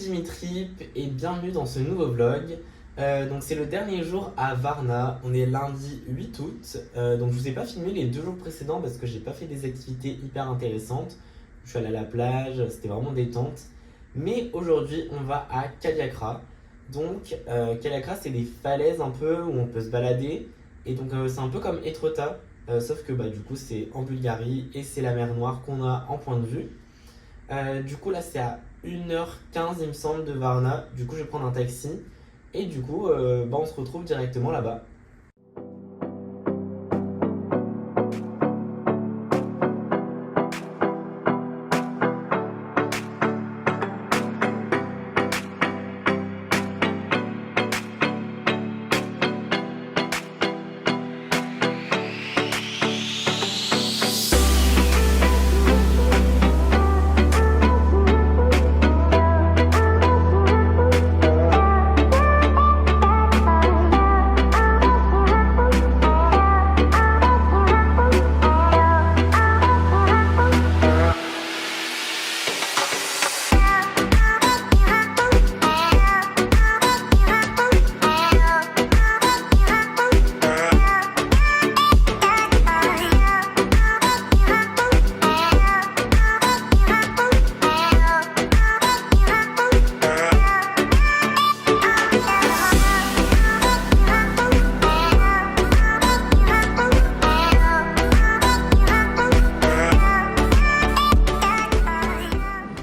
Dimitri et bienvenue dans ce nouveau vlog. Donc c'est le dernier jour à Varna, on est lundi 8 août. Donc je vous ai pas filmé les 2 jours précédents parce que j'ai pas fait des activités hyper intéressantes. Je suis allé à la plage, c'était vraiment détente. Mais aujourd'hui on va à Kaliakra. Donc Kaliakra c'est des falaises un peu où on peut se balader. Et donc c'est un peu comme Etretat, sauf que du coup c'est en Bulgarie et c'est la mer Noire qu'on a en point de vue. Du coup là c'est à 1h15 il me semble de Varna, du coup je vais prendre un taxi et du coup on se retrouve directement là-bas.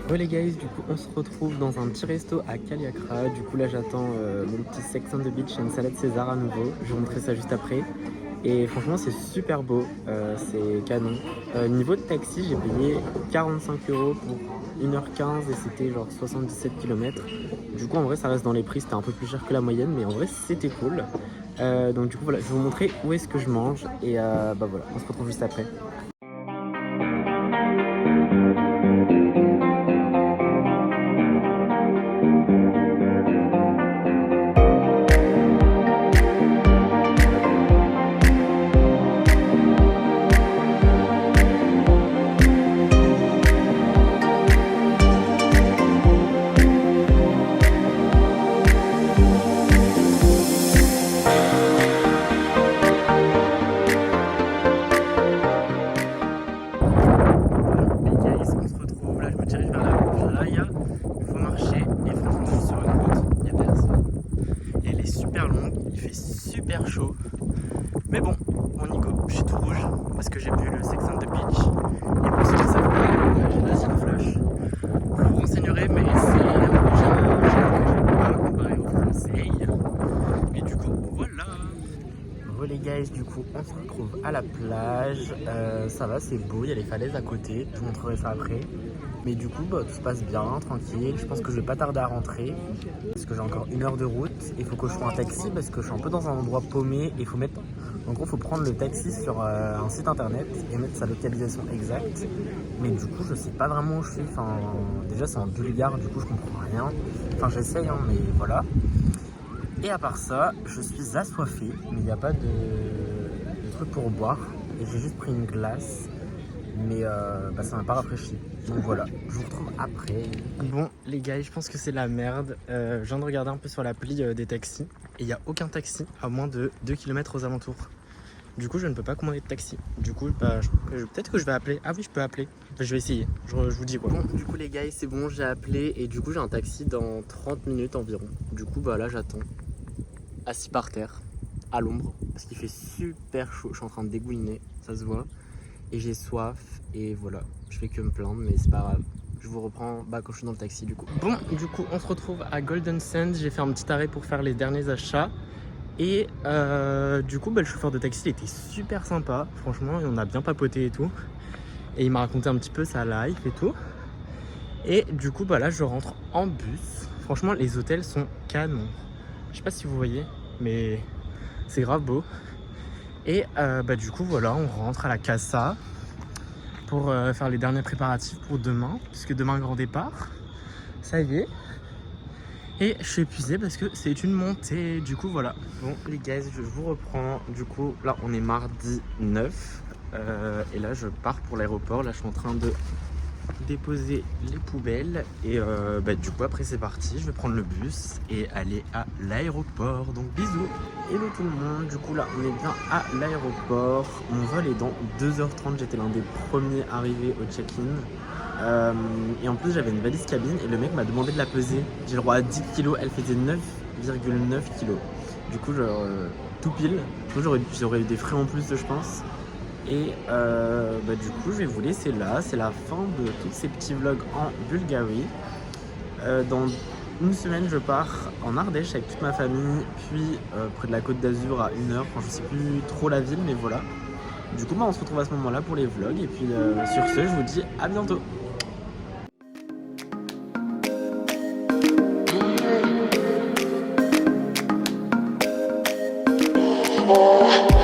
Bon les guys, du coup on se retrouve dans un petit resto à Kaliakra. Du coup là j'attends mon petit Sex on the Beach et une salade César à nouveau. Je vais vous montrer ça juste après. Et franchement c'est super beau, c'est canon. Niveau de taxi j'ai payé 45 € pour 1h15 et c'était genre 77 km. Du coup en vrai ça reste dans les prix, c'était un peu plus cher que la moyenne mais en vrai c'était cool. Donc du coup voilà, je vais vous montrer où est-ce que je mange et voilà, on se retrouve juste après. Super chaud, mais bon, on y go. Je suis tout rouge parce que j'ai bu le Sex on the Beach et pour ceux qui savent pas, j'ai l'asile flush. Vous vous renseignerez, mais c'est rouge que je peux pas comparer au français. Et du coup, voilà. Bon les guys, du coup, on se retrouve à la plage. Ça va, c'est beau, il y a les falaises à côté. Je vous montrerai ça après. Mais du coup, tout se passe bien, tranquille. Je pense que je vais pas tarder à rentrer parce que j'ai encore 1 heure de route. Il faut que je trouve un taxi parce que je suis un peu dans un endroit paumé. Il faut mettre, en gros, faut prendre le taxi sur un site internet et mettre sa localisation exacte. Mais du coup, je sais pas vraiment où je suis. Enfin, déjà, c'est en bulgare, du coup, je comprends rien. Enfin, j'essaye, hein, mais voilà. Et à part ça, je suis assoiffé, mais il n'y a pas de truc pour boire. Et j'ai juste pris une glace. Mais ça m'a pas rafraîchi. Donc voilà, je vous retrouve après. Bon les gars, je pense que c'est la merde. Je viens de regarder un peu sur l'appli des taxis. Et il n'y a aucun taxi à moins de 2 km aux alentours. Du coup je ne peux pas commander de taxi. Du coup peut-être que je vais appeler. Ah oui, je peux appeler. Je vais essayer, je vous dis quoi. Bon du coup les gars, c'est bon, j'ai appelé. Et du coup j'ai un taxi dans 30 minutes environ. Du coup là j'attends, assis par terre, à l'ombre. Parce qu'il fait super chaud, je suis en train de dégouiner, ça se voit. Et j'ai soif et voilà, je fais que me plaindre mais c'est pas grave. Je vous reprends quand je suis dans le taxi du coup. Bon, du coup on se retrouve à Golden Sand. J'ai fait un petit arrêt pour faire les derniers achats. Et du coup le chauffeur de taxi il était super sympa. Franchement on a bien papoté et tout. Et il m'a raconté un petit peu sa life et tout. Et du coup là je rentre en bus. Franchement les hôtels sont canons. Je sais pas si vous voyez mais c'est grave beau. Et du coup voilà, on rentre à la Casa pour faire les derniers préparatifs pour demain, puisque demain grand départ, ça y est. Et je suis épuisé parce que c'est une montée, du coup voilà. Bon les gars, je vous reprends, du coup là on est mardi 9 et là je pars pour l'aéroport. Là je suis en train de déposer les poubelles et du coup après c'est parti, je vais prendre le bus et aller à l'aéroport, donc bisous. Hello tout le monde, du coup là on est bien à l'aéroport, mon vol est dans 2h30, j'étais l'un des premiers arrivés au check-in et en plus j'avais une valise cabine et le mec m'a demandé de la peser, j'ai le droit à 10 kilos, elle faisait 9,9 kilos, du coup genre tout pile, j'aurais eu des frais en plus je pense. Et du coup je vais vous laisser là, c'est la fin de tous ces petits vlogs en Bulgarie. Dans une semaine je pars en Ardèche avec toute ma famille, puis près de la Côte d'Azur à 1h, enfin je sais plus trop la ville mais voilà. Du coup on se retrouve à ce moment là pour les vlogs et puis sur ce je vous dis à bientôt. Oh.